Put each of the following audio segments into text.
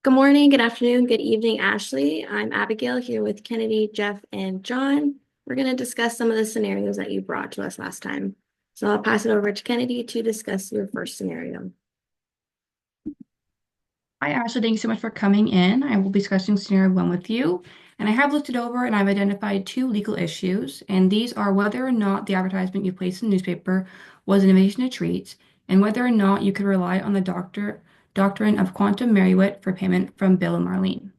Good morning, good afternoon, good evening, Ashley. I'm Abigail here with Kennedy, Jeff, and John. We're going to discuss some of the scenarios that you brought to us last time. So I'll pass it over to Kennedy to discuss your first scenario. Hi, Ashley. Thanks so much for coming in. I will be discussing scenario one with you. And I have looked it over and I've identified two legal issues. And these are whether or not the advertisement you placed in the newspaper was an innovation to treat, and whether or not you could rely on the doctrine of quantum merit for payment from Bill and Marlene.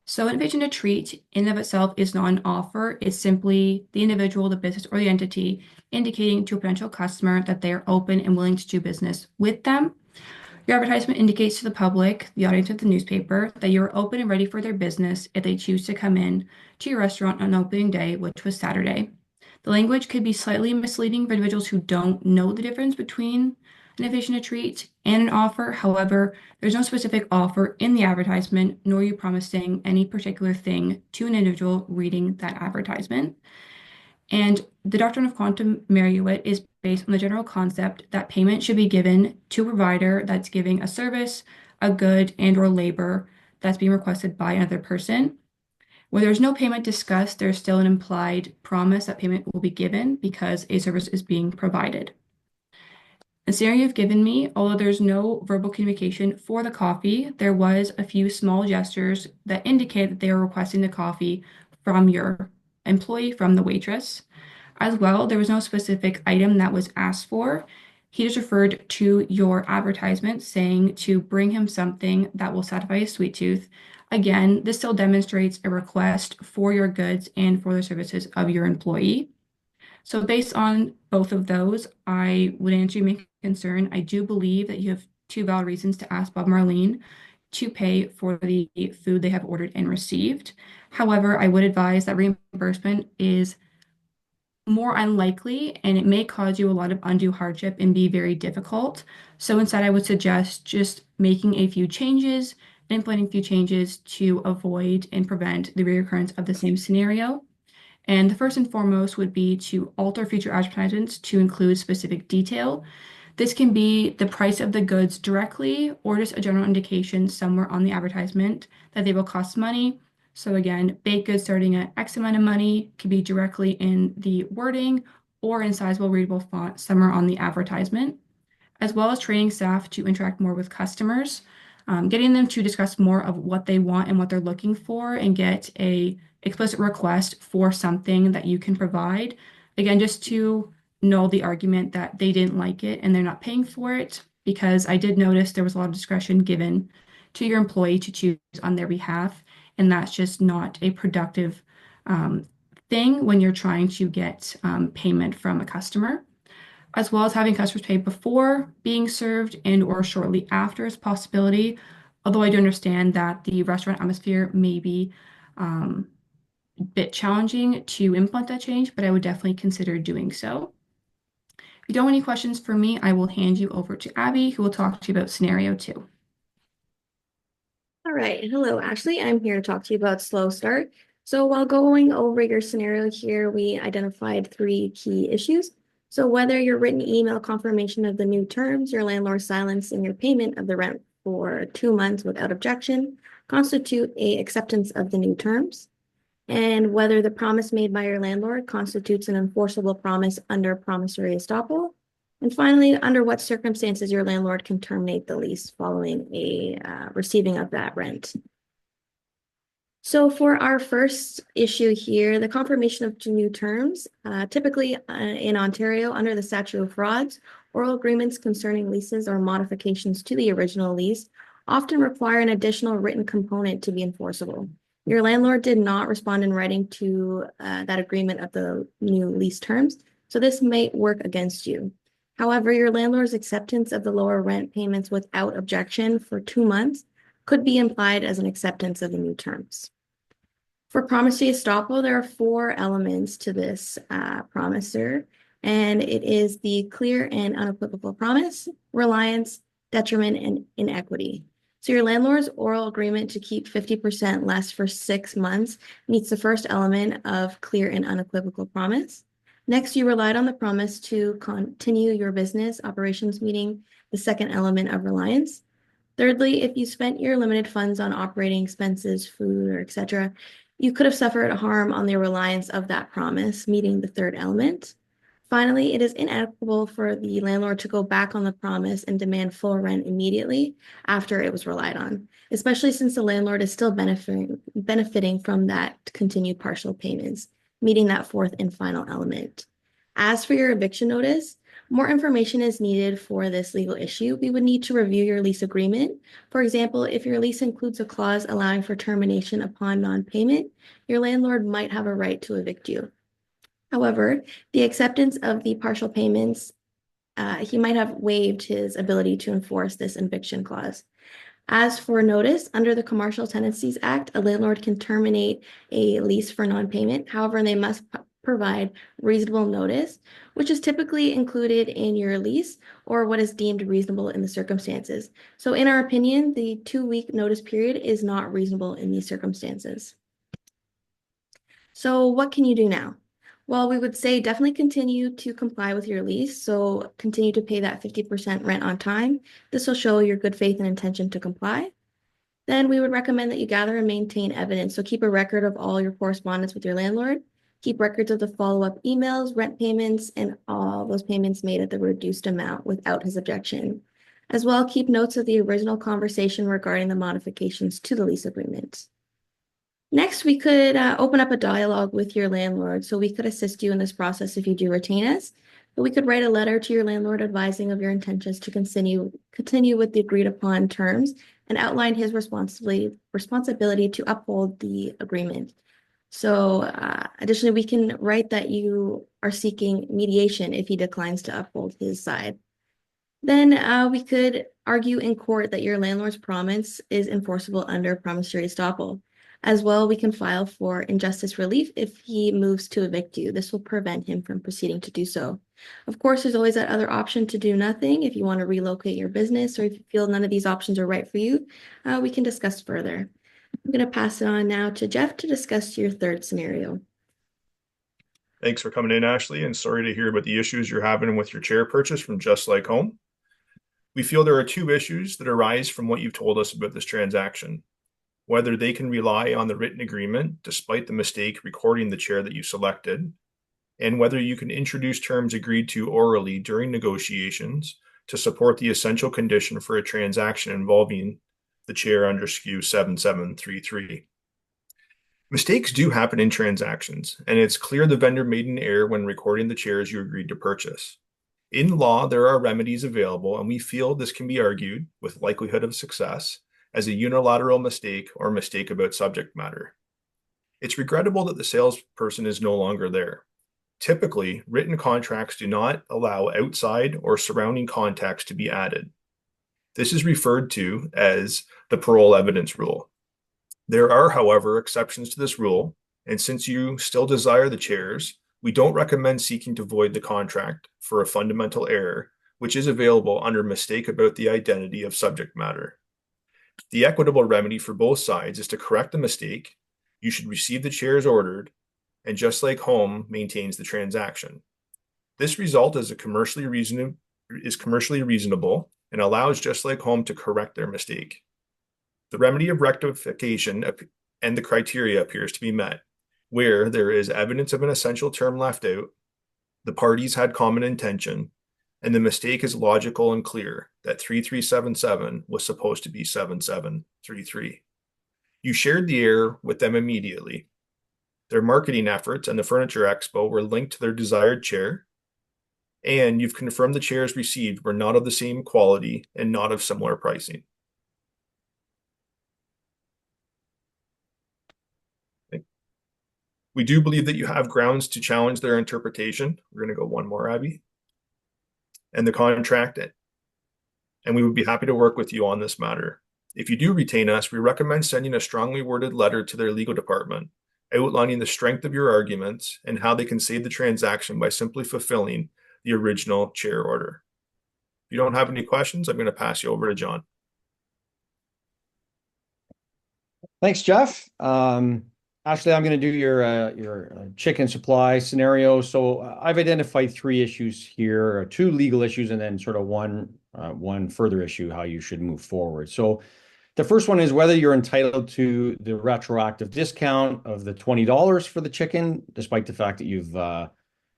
So innovation to treat in and of itself is not an offer. It's simply the individual, the business, or the entity indicating to a potential customer that they are open and willing to do business with them. Your advertisement indicates to the public, the audience of the newspaper, that you are open and ready for their business if they choose to come in to your restaurant on opening day, which was Saturday. The language could be slightly misleading for individuals who don't know the difference between an invitation to treat and an offer. However, there's no specific offer in the advertisement, nor are you promising any particular thing to an individual reading that advertisement. And the doctrine of quantum merit is based on the general concept that payment should be given to a provider that's giving a service, a good, and or labor that's being requested by another person. Where there's no payment discussed, there's still an implied promise that payment will be given because a service is being provided. The scenario you've given me, although there's no verbal communication for the coffee, there was a few small gestures that indicate that they are requesting the coffee from your employee, from the waitress. As well, there was no specific item that was asked for. He just referred to your advertisement saying to bring him something that will satisfy his sweet tooth. Again, this still demonstrates a request for your goods and for the services of your employee. So based on both of those, I would answer your main concern. I do believe that you have two valid reasons to ask Bob Marlene to pay for the food they have ordered and received. However, I would advise that reimbursement is more unlikely and it may cause you a lot of undue hardship and be very difficult. So instead, I would suggest just making a few changes, implementing a few changes to avoid and prevent the reoccurrence of the same scenario. And the first and foremost would be to alter future advertisements to include specific detail. This can be the price of the goods directly or just a general indication somewhere on the advertisement that they will cost money. So again, baked goods starting at X amount of money could be directly in the wording or in sizable readable font somewhere on the advertisement, as well as training staff to interact more with customers, getting them to discuss more of what they want and what they're looking for and get a explicit request for something that you can provide. Again, just to know the argument that they didn't like it and they're not paying for it, because I did notice there was a lot of discretion given to your employee to choose on their behalf, and that's just not a productive thing when you're trying to get payment from a customer, as well as having customers pay before being served and or shortly after is a possibility. Although I do understand that the restaurant atmosphere may be a bit challenging to implement that change, but I would definitely consider doing so. If you don't have any questions for me, I will hand you over to Abby, who will talk to you about scenario two. All right. Hello, Ashley. I'm here to talk to you about slow start. So while going over your scenario here, we identified three key issues. So whether your written email confirmation of the new terms, your landlord's silence in your payment of the rent for 2 months without objection constitute a acceptance of the new terms, and whether the promise made by your landlord constitutes an enforceable promise under promissory estoppel. And finally, under what circumstances your landlord can terminate the lease following a receiving of that rent. So for our first issue here, the confirmation of two new terms, typically in Ontario under the statute of frauds, oral agreements concerning leases or modifications to the original lease often require an additional written component to be enforceable. Your landlord did not respond in writing to that agreement of the new lease terms, so this might work against you. However, your landlord's acceptance of the lower rent payments without objection for 2 months could be implied as an acceptance of the new terms. For promissory estoppel, there are 4 elements to this promisor, and it is the clear and unequivocal promise, reliance, detriment, and inequity. So your landlord's oral agreement to keep 50% less for 6 months meets the first element of clear and unequivocal promise. Next, you relied on the promise to continue your business operations, meeting the second element of reliance. Thirdly, if you spent your limited funds on operating expenses, food, or etc., you could have suffered harm on the reliance of that promise, meeting the third element. Finally, it is inequitable for the landlord to go back on the promise and demand full rent immediately after it was relied on, especially since the landlord is still benefiting from that continued partial payments, meeting that fourth and final element. As for your eviction notice, more information is needed for this legal issue. We would need to review your lease agreement. For example, if your lease includes a clause allowing for termination upon non-payment, your landlord might have a right to evict you. However, the acceptance of the partial payments, he might have waived his ability to enforce this eviction clause. As for notice, under the Commercial Tenancies Act, a landlord can terminate a lease for non-payment. However, they must provide reasonable notice, which is typically included in your lease or what is deemed reasonable in the circumstances. So in our opinion, the 2-week notice period is not reasonable in these circumstances. So what can you do now? Well, we would say definitely continue to comply with your lease. So continue to pay that 50% rent on time. This will show your good faith and intention to comply. Then we would recommend that you gather and maintain evidence. So keep a record of all your correspondence with your landlord. Keep records of the follow-up emails, rent payments, and all those payments made at the reduced amount without his objection. As well, keep notes of the original conversation regarding the modifications to the lease agreement. Next, we could open up a dialogue with your landlord. So we could assist you in this process if you do retain us. But we could write a letter to your landlord advising of your intentions to continue with the agreed upon terms and outline his responsibility to uphold the agreement. So additionally, we can write that you are seeking mediation if he declines to uphold his side. Then we could argue in court that your landlord's promise is enforceable under promissory estoppel. As well, we can file for injustice relief if he moves to evict you. This will prevent him from proceeding to do so. Of course, there's always that other option to do nothing. If you want to relocate your business or if you feel none of these options are right for you, we can discuss further. I'm going to pass it on now to Jeff to discuss your third scenario. Thanks for coming in, Ashley, and sorry to hear about the issues you're having with your chair purchase from Just Like Home. We feel there are two issues that arise from what you've told us about this transaction. Whether they can rely on the written agreement despite the mistake recording the chair that you selected, and whether you can introduce terms agreed to orally during negotiations to support the essential condition for a transaction involving the chair under SKU 7733. Mistakes do happen in transactions, and it's clear the vendor made an error when recording the chairs you agreed to purchase. In law, there are remedies available, and we feel this can be argued with likelihood of success as a unilateral mistake or mistake about subject matter. It's regrettable that the salesperson is no longer there. Typically, written contracts do not allow outside or surrounding context to be added. This is referred to as the parole evidence rule. There are, however, exceptions to this rule, and since you still desire the chairs, we don't recommend seeking to void the contract for a fundamental error, which is available under mistake about the identity of subject matter. The equitable remedy for both sides is to correct the mistake. You should receive the chairs ordered, and Just Like Home maintains the transaction. This result is commercially reasonable and allows Just Like Home to correct their mistake. The remedy of rectification and the criteria appears to be met, where there is evidence of an essential term left out, the parties had common intention, and the mistake is logical and clear that 3377 was supposed to be 7733. You shared the error with them immediately. Their marketing efforts and the Furniture Expo were linked to their desired chair, and you've confirmed the chairs received were not of the same quality and not of similar pricing. We do believe that you have grounds to challenge their interpretation. We're going to go one more, Abby. And the contract, and we would be happy to work with you on this matter. If you do retain us, we recommend sending a strongly worded letter to their legal department, outlining the strength of your arguments and how they can save the transaction by simply fulfilling the original chair order. If you don't have any questions, I'm going to pass you over to John. Thanks, Jeff. Ashley, I'm going to do your chicken supply scenario. So I've identified three issues here, two legal issues, and then sort of one further issue, how you should move forward. So the first one is whether you're entitled to the retroactive discount of the $20 for the chicken, despite the fact that you've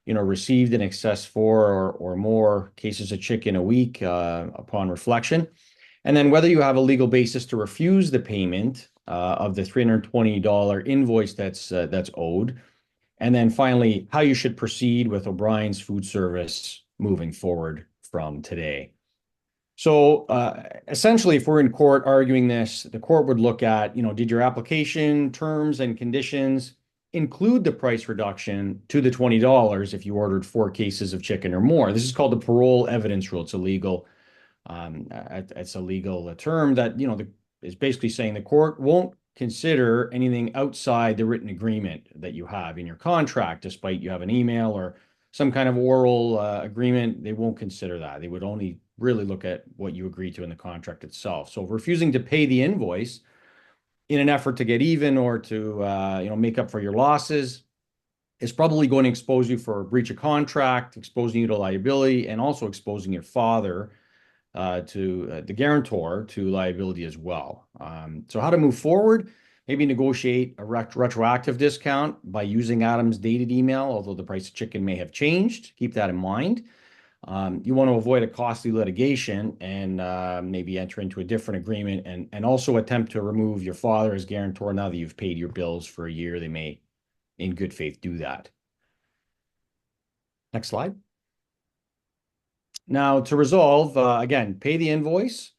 received in excess four or more cases of chicken a week upon reflection. And then whether you have a legal basis to refuse the payment of the $320 invoice that's owed. And then finally, how you should proceed with O'Brien's Food Service moving forward from today. So essentially, if we're in court arguing this, the court would look at, did your application terms and conditions include the price reduction to the $20 if you ordered 4 cases of chicken or more? This is called the parole evidence rule. It's illegal. It's a legal term that, is basically saying the court won't consider anything outside the written agreement that you have in your contract, despite you have an email or some kind of oral agreement. They won't consider that. They would only really look at what you agreed to in the contract itself. So refusing to pay the invoice in an effort to get even or to make up for your losses is probably going to expose you for a breach of contract, exposing you to liability, and also exposing your father to the guarantor to liability as well. So how to move forward? Maybe negotiate a retroactive discount by using Adam's dated email, although the price of chicken may have changed. Keep that in mind. You want to avoid a costly litigation and maybe enter into a different agreement and also attempt to remove your father as guarantor now that you've paid your bills for a year. They may, in good faith, do that. Next slide. Now, to resolve, again, pay the invoice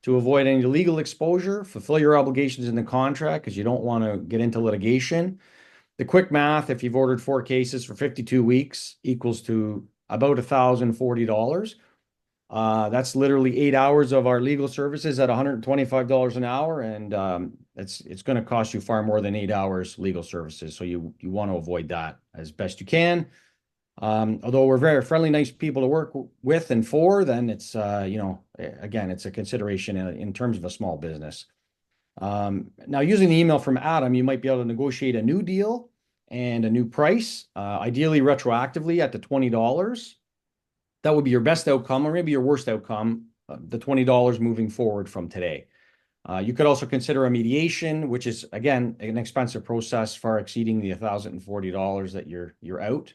to avoid any legal exposure, fulfill your obligations in the contract because you don't want to get into litigation. The quick math, if you've ordered 4 cases for 52 weeks, equals to about $1,040. That's literally 8 hours of our legal services at $125 an hour, and it's going to cost you far more than 8 hours legal services. So you want to avoid that as best you can. Although we're very friendly, nice people to work with and for, then it's, again, it's a consideration in terms of a small business. Now, using the email from Adam, you might be able to negotiate a new deal and a new price, ideally retroactively at the $20. That would be your best outcome, or maybe your worst outcome, the $20 moving forward from today. You could also consider a mediation, which is, again, an expensive process far exceeding the $1,040 that you're out.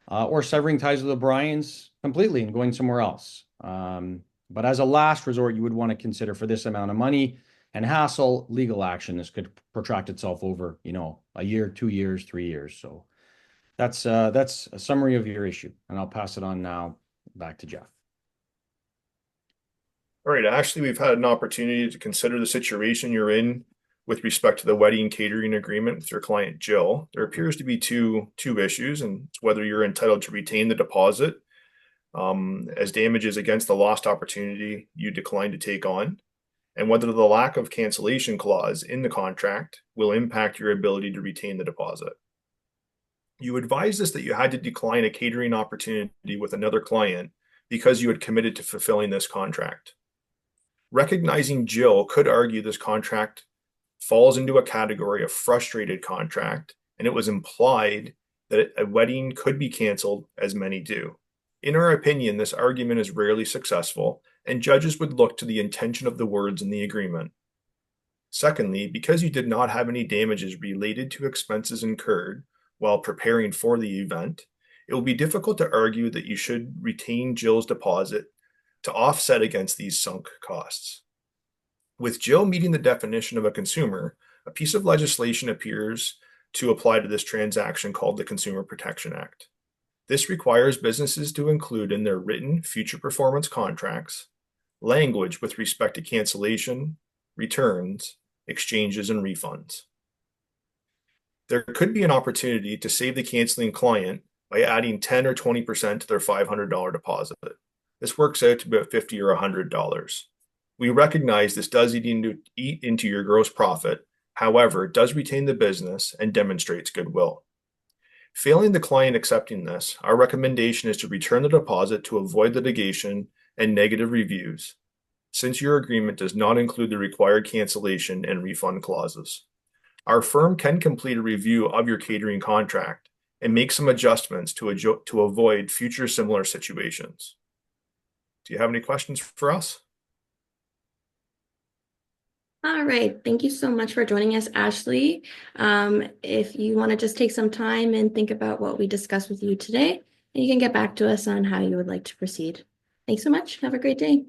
Or severing ties with O'Brien's completely and going somewhere else. But as a last resort, you would want to consider, for this amount of money and hassle, legal action. This could protract itself over, a year, 2 years, 3 years. So that's a summary of your issue, and I'll pass it on now back to Jeff. All right, Ashley, we've had an opportunity to consider the situation you're in with respect to the wedding catering agreement with your client, Jill. There appears to be two issues, and it's whether you're entitled to retain the deposit as damages against the lost opportunity you declined to take on, and whether the lack of cancellation clause in the contract will impact your ability to retain the deposit. You advised us that you had to decline a catering opportunity with another client because you had committed to fulfilling this contract. Recognizing Jill could argue this contract falls into a category of frustrated contract, and it was implied that a wedding could be canceled, as many do. In our opinion, this argument is rarely successful, and judges would look to the intention of the words in the agreement. Secondly, because you did not have any damages related to expenses incurred while preparing for the event, it will be difficult to argue that you should retain Jill's deposit to offset against these sunk costs. With Jill meeting the definition of a consumer, a piece of legislation appears to apply to this transaction called the Consumer Protection Act. This requires businesses to include in their written future performance contracts language with respect to cancellation, returns, exchanges, and refunds. There could be an opportunity to save the canceling client by adding 10 or 20% to their $500 deposit. This works out to about $50 or $100. We recognize this does eat into your gross profit. However, it does retain the business and demonstrates goodwill. Failing the client accepting this, our recommendation is to return the deposit to avoid litigation and negative reviews, since your agreement does not include the required cancellation and refund clauses. Our firm can complete a review of your catering contract and make some adjustments to avoid future similar situations. Do you have any questions for us? All right. Thank you so much for joining us, Ashely. If you want to just take some time and think about what we discussed with you today, you can get back to us on how you would like to proceed. Thanks so much. Have a great day.